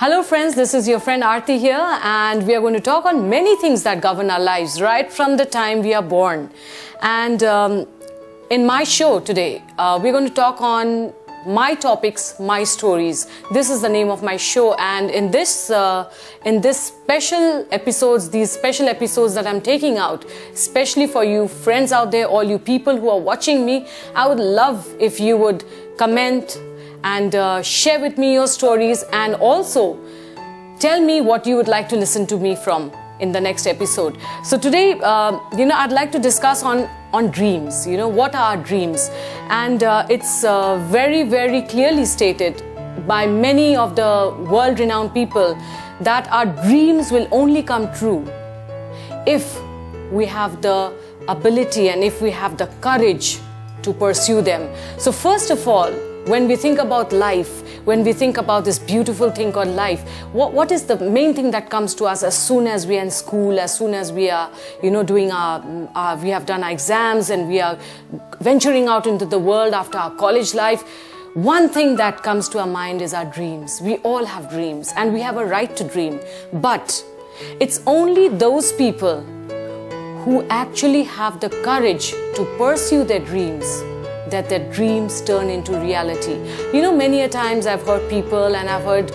Hello friends, this is your friend Aarti here, and we are going to talk on many things that govern our lives right from the time we are born. And in my show today, we're going to talk on my topics, my stories. This is the name of my show, and in this special episodes, these special episodes that I'm taking out, especially for you friends out there, all you people who are watching me, I would love if you would comment and share with me your stories, and also tell me what you would like to listen to me from in the next episode. So today, I'd like to discuss on dreams. What are our dreams? And it's very, very clearly stated by many of the world-renowned people that our dreams will only come true if we have the ability and if we have the courage to pursue them. So first of all, when we think about life, when we think about this beautiful thing called life, what is the main thing that comes to us as soon as we are in school, as soon as we are, doing we have done our exams and we are venturing out into the world after our college life? One thing that comes to our mind is our dreams. We all have dreams and we have a right to dream. But it's only those people who actually have the courage to pursue their dreams that their dreams turn into reality. Many a times I've heard people, and I've heard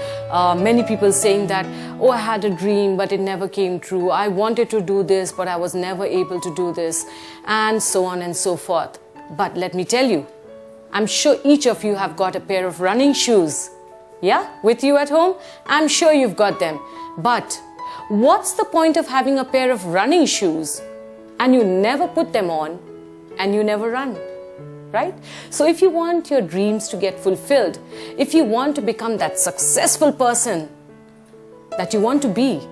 many people saying that, oh, I had a dream, but it never came true. I wanted to do this, but I was never able to do this, and so on and so forth. But let me tell you, I'm sure each of you have got a pair of running shoes, with you at home. I'm sure you've got them. But what's the point of having a pair of running shoes and you never put them on and you never run? Right? So if you want your dreams to get fulfilled, if you want to become that successful person that you want to be,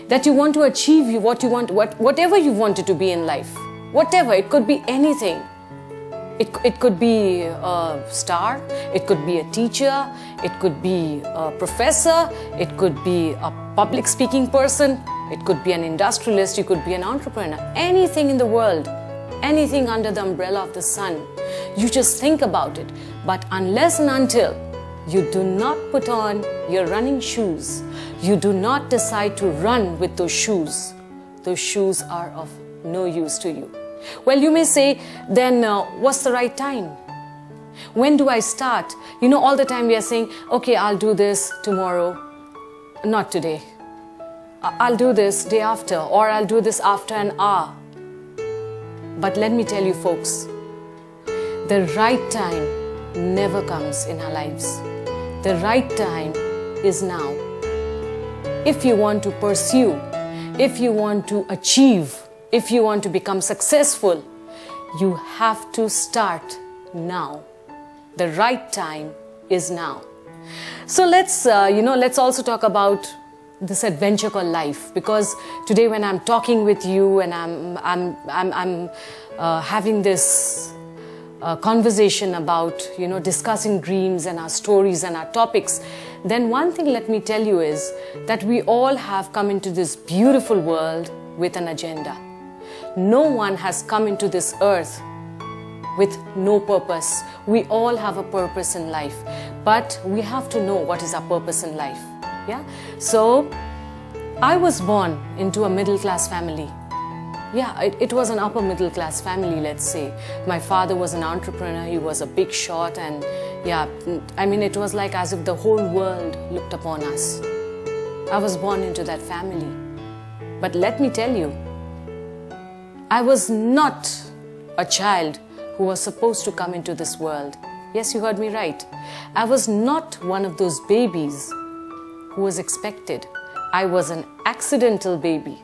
that you want to achieve whatever you wanted to be in life, whatever, it could be anything. It could be a star, it could be a teacher, it could be a professor, it could be a public speaking person, it could be an industrialist, you could be an entrepreneur, anything in the world, anything under the umbrella of the sun. You just think about it. But unless and until you do not put on your running shoes, you do not decide to run with those shoes are of no use to you. Well, you may say, then what's the right time? When do I start? All the time we are saying, okay, I'll do this tomorrow. Not today. I'll do this day after, or I'll do this after an hour. But let me tell you folks, the right time never comes in our lives. The right time is now. If you want to pursue, if you want to achieve, if you want to become successful, you have to start now. The right time is now. So let's also talk about this adventure called life, because today when I'm talking with you and I'm having this conversation about discussing dreams and our stories and our topics, then one thing let me tell you is that we all have come into this beautiful world with an agenda. No one has come into this earth with no purpose. We all have a purpose in life, but we have to know what is our purpose in life. So I was born into a middle-class family. It was an upper middle-class family, let's say. My father was an entrepreneur, he was a big shot, and it was like as if the whole world looked upon us. I was born into that family. But let me tell you, I was not a child who was supposed to come into this world. Yes, you heard me right. I was not one of those babies who was expected. I was an accidental baby.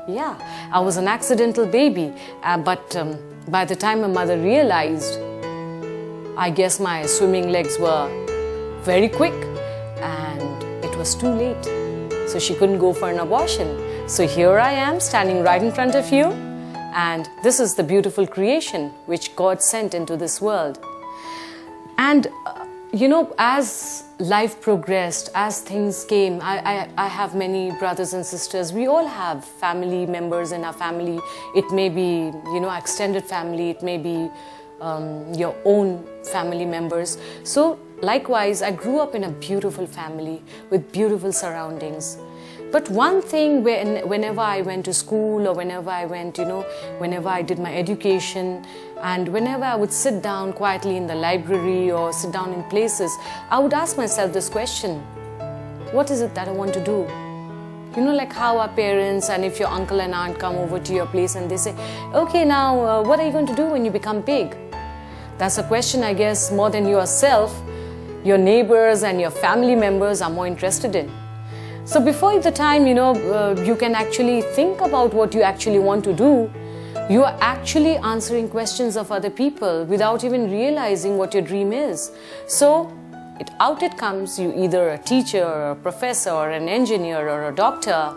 I was an accidental baby, but by the time my mother realized, I guess my swimming legs were very quick and it was too late. So she couldn't go for an abortion. So here I am standing right in front of you, and this is the beautiful creation which God sent into this world. And as life progressed, as things came, I have many brothers and sisters. We all have family members in our family. It may be, extended family. It may be your own family members. So likewise, I grew up in a beautiful family with beautiful surroundings. But one thing, whenever I went to school or whenever I went, whenever I did my education and whenever I would sit down quietly in the library or sit down in places, I would ask myself this question: what is it that I want to do? Like how our parents and if your uncle and aunt come over to your place and they say, okay, now what are you going to do when you become big? That's a question, I guess, more than yourself, your neighbors and your family members are more interested in. So before the time, you can actually think about what you actually want to do, you are actually answering questions of other people without even realizing what your dream is. So out it comes, you either a teacher or a professor or an engineer or a doctor,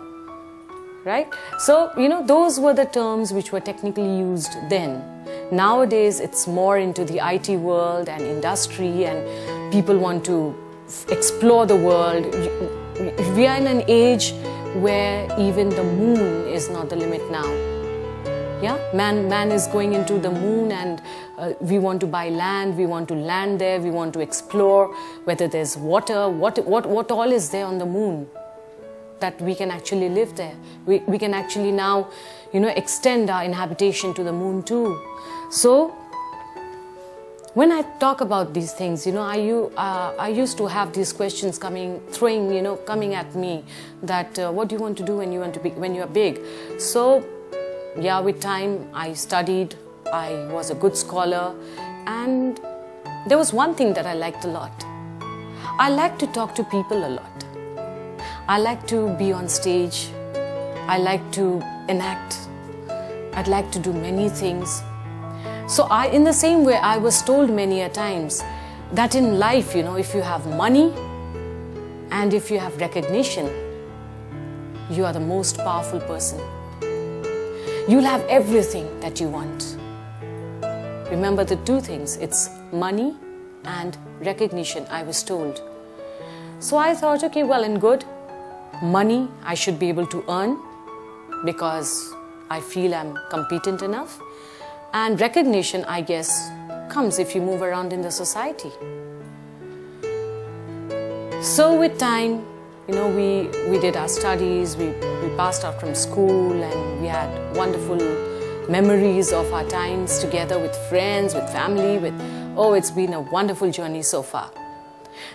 right? So, those were the terms which were technically used then. Nowadays, it's more into the IT world and industry, and people want to explore the world. We are in an age where even the moon is not the limit now. Yeah, man is going into the moon, and we want to buy land, we want to land there, we want to explore whether there's water, what all is there on the moon that we can actually live there. We can actually now, extend our inhabitation to the moon too. So when I talk about these things, I used to have these questions coming at me that what do you want to do when you are big? So yeah, with time I studied, I was a good scholar, and there was one thing that I liked a lot. I like to talk to people a lot. I like to be on stage. I like to enact. I'd like to do many things. So in the same way, I was told many a times that in life, if you have money and if you have recognition, you are the most powerful person. You'll have everything that you want. Remember the two things, it's money and recognition, I was told. So I thought, okay, well and good. Money I should be able to earn because I feel I'm competent enough. And recognition, I guess, comes if you move around in the society. So with time, we did our studies, we passed out from school, and we had wonderful memories of our times together with friends, with family, it's been a wonderful journey so far.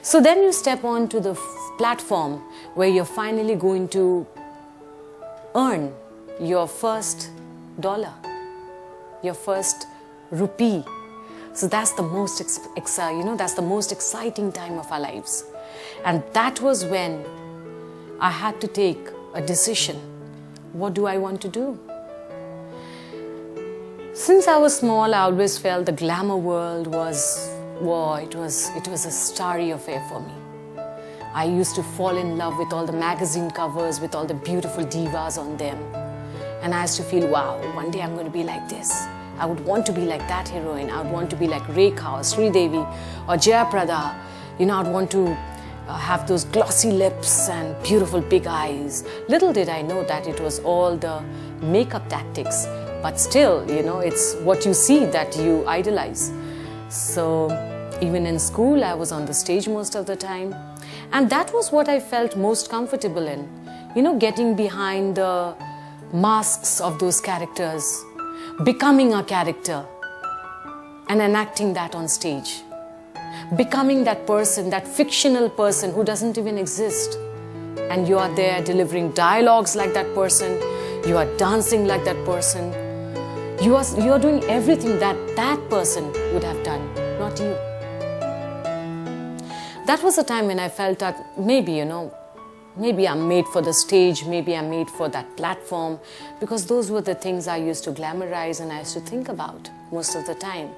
So then you step on to the platform where you're finally going to earn your first dollar, your first rupee. So that's the most that's the most exciting time of our lives. And that was when I had to take a decision. What do I want to do? Since I was small, I always felt the glamour world was a starry affair for me. I used to fall in love with all the magazine covers, with all the beautiful divas on them. And I used to feel, wow, one day I'm going to be like this. I would want to be like that heroine. I would want to be like Rekha or Sridevi or Jayaprada. I'd want to have those glossy lips and beautiful big eyes. Little did I know that it was all the makeup tactics. But still, it's what you see that you idolize. So even in school, I was on the stage most of the time. And that was what I felt most comfortable in. Getting behind the masks of those characters, becoming a character and enacting that on stage. Becoming that person, that fictional person who doesn't even exist. And you are there delivering dialogues like that person. You are dancing like that person. You are doing everything that person would have done, not you. That was the time when I felt that maybe I'm made for the stage, maybe I'm made for that platform, because those were the things I used to glamorize and I used to think about most of the time.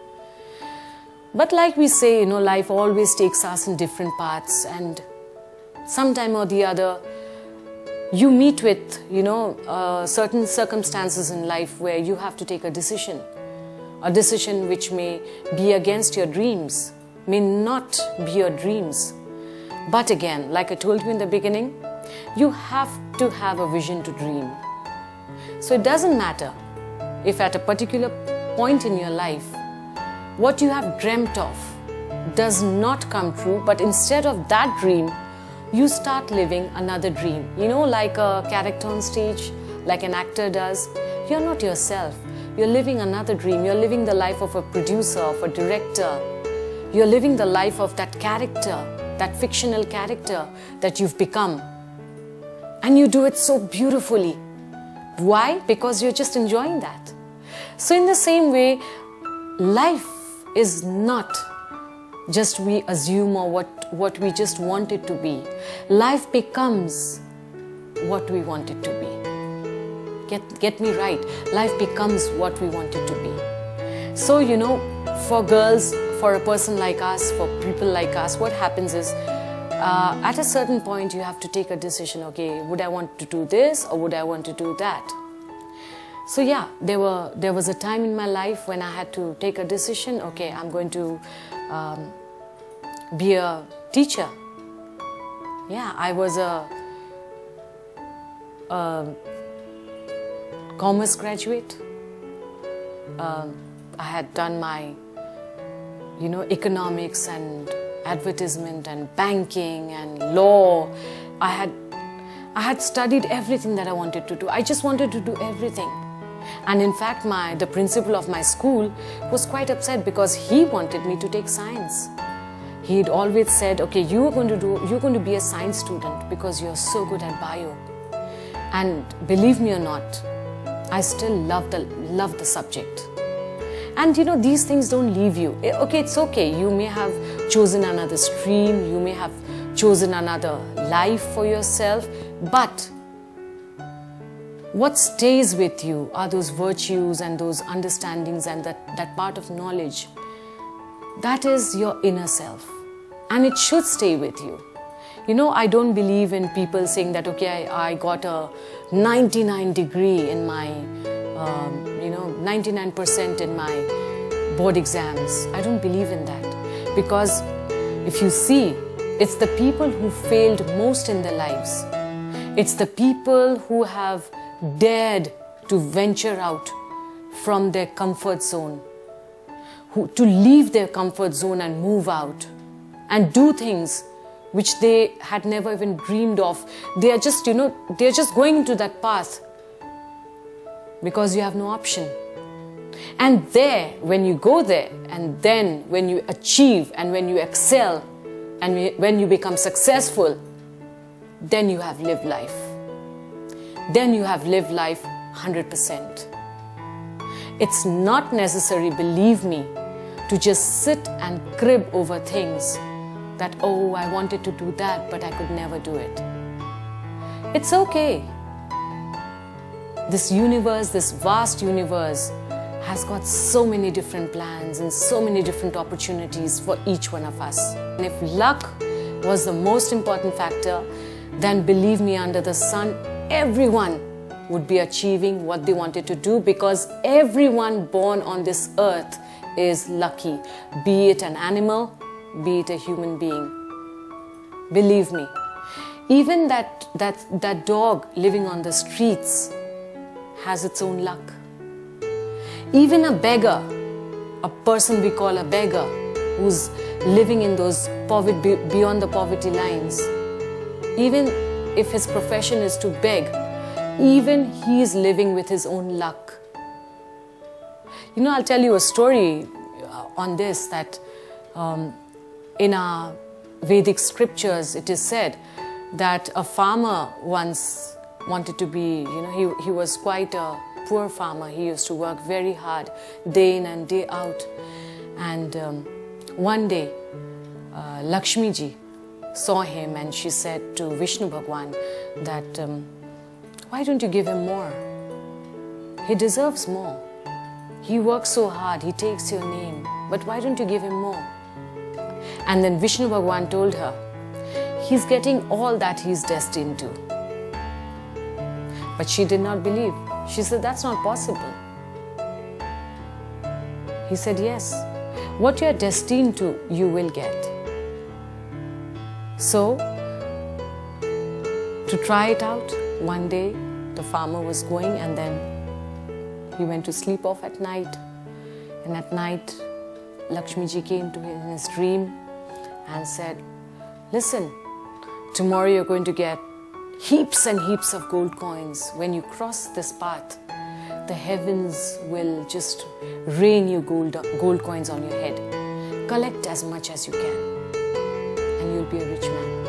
But like we say, life always takes us in different paths, and sometime or the other, you meet with, certain circumstances in life where you have to take a decision which may be against your dreams, may not be your dreams. But again, like I told you in the beginning, you have to have a vision to dream. So it doesn't matter if at a particular point in your life, what you have dreamt of, does not come true, but instead of that dream, you start living another dream. You know, like a character on stage, like an actor does. You're not yourself. You're living another dream. You're living the life of a producer, of a director. You're living the life of that character, that fictional character that you've become. And you do it so beautifully. Why? Because you're just enjoying that. So in the same way, life is not just we assume or what we just want it to be. Life becomes what we want it to be. Get me right. Life becomes what we want it to be. So, you know, for girls, for a person like us, for people like us, what happens is, at a certain point, you have to take a decision. Okay, would I want to do this or would I want to do that? So yeah, there was a time in my life when I had to take a decision. Okay, I'm going to be a teacher. Yeah, I was a commerce graduate. I had done my, you know, economics and advertisement and banking and law. I had studied everything that I wanted to do. I just wanted to do everything. And in fact, the principal of my school was quite upset because he wanted me to take science. He'd always said, okay, you're going to be a science student because you're so good at bio. And believe me or not, I still love the subject. And you know, these things don't leave you. Okay, it's okay. You may have chosen another stream, you may have chosen another life for yourself, but what stays with you are those virtues and those understandings and that part of knowledge. That is your inner self. And it should stay with you. You know, I don't believe in people saying that, okay, I got a 99 degree in my, 99% in my board exams. I don't believe in that. Because if you see, it's the people who failed most in their lives. It's the people who have dared to venture out from their comfort zone, to leave their comfort zone and move out and do things which they had never even dreamed of. They are just, they're just going into that path because you have no option. And there, when you go there, and then when you achieve and when you excel and when you become successful, then you have lived life. Then you have lived life 100%. It's not necessary, believe me, to just sit and crib over things that, oh, I wanted to do that, but I could never do it. It's okay. This universe, this vast universe, has got so many different plans and so many different opportunities for each one of us. And if luck was the most important factor, then believe me, under the sun, everyone would be achieving what they wanted to do, because everyone born on this earth is lucky, be it an animal, be it a human being. Believe me, even that dog living on the streets has its own luck. Even a beggar, a person we call a beggar, who's living in those beyond the poverty lines, even if his profession is to beg, even he is living with his own luck. You know, I'll tell you a story on this, that in our Vedic scriptures, it is said that a farmer once wanted to be, he was quite a poor farmer. He used to work very hard, day in and day out. And one day, Lakshmi ji saw him and she said to Vishnu Bhagwan that, why don't you give him more? He deserves more. He works so hard, he takes your name, but why don't you give him more? And then Vishnu Bhagwan told her, he's getting all that he's destined to. But she did not believe. She said, that's not possible. He said, yes, what you are destined to, you will get. So, to try it out, one day the farmer was going, and then he went to sleep off at night. And at night, Lakshmi ji came to him in his dream and said, listen, tomorrow you're going to get heaps and heaps of gold coins. When you cross this path, the heavens will just rain you gold coins on your head. Collect as much as you can and you'll be a rich man.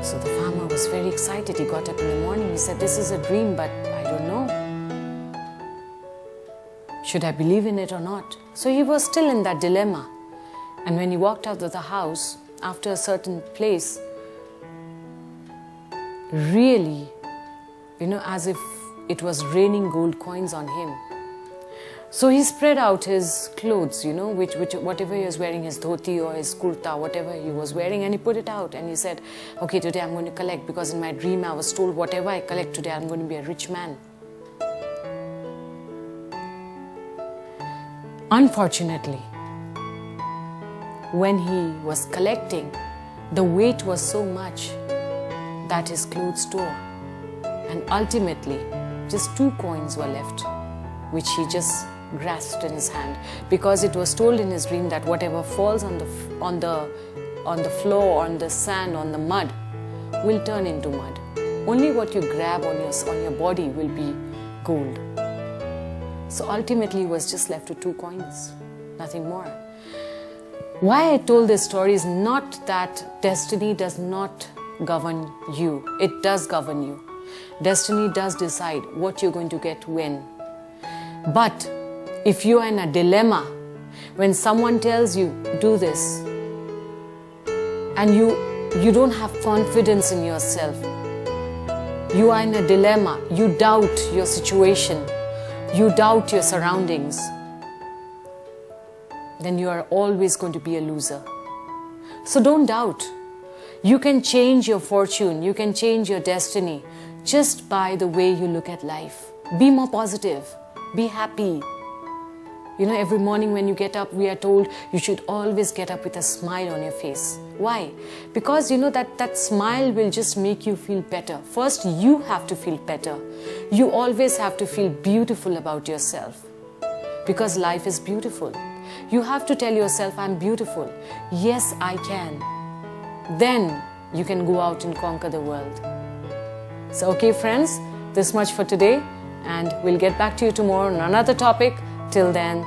So the farmer was very excited. He got up in the morning. He said, this is a dream, but I don't know. Should I believe in it or not? So he was still in that dilemma. And when he walked out of the house, after a certain place, really, as if it was raining gold coins on him. So he spread out his clothes, whatever he was wearing, his dhoti or his kurta, whatever he was wearing, and he put it out. And he said, okay, today I'm going to collect, because in my dream I was told whatever I collect today, I'm going to be a rich man. Unfortunately, when he was collecting, the weight was so much that his clothes tore. And ultimately, just 2 coins were left, which he just grasped in his hand, because it was told in his dream that whatever falls on the floor, on the sand, on the mud, will turn into mud. Only what you grab on your body will be gold. So ultimately, he was just left with 2 coins, nothing more. Why I told this story is not that destiny does not govern you. It does govern you. Destiny does decide what you're going to get when. But if you are in a dilemma, when someone tells you, do this, and you don't have confidence in yourself, you are in a dilemma, you doubt your situation, you doubt your surroundings, then you are always going to be a loser. So don't doubt. You can change your fortune, you can change your destiny just by the way you look at life. Be more positive, be happy. Every morning when you get up, we are told you should always get up with a smile on your face. Why? Because that smile will just make you feel better. First, you have to feel better. You always have to feel beautiful about yourself. Because life is beautiful. You have to tell yourself, I'm beautiful. Yes, I can. Then you can go out and conquer the world. So, okay, friends, this much for today. And we'll get back to you tomorrow on another topic. Till then,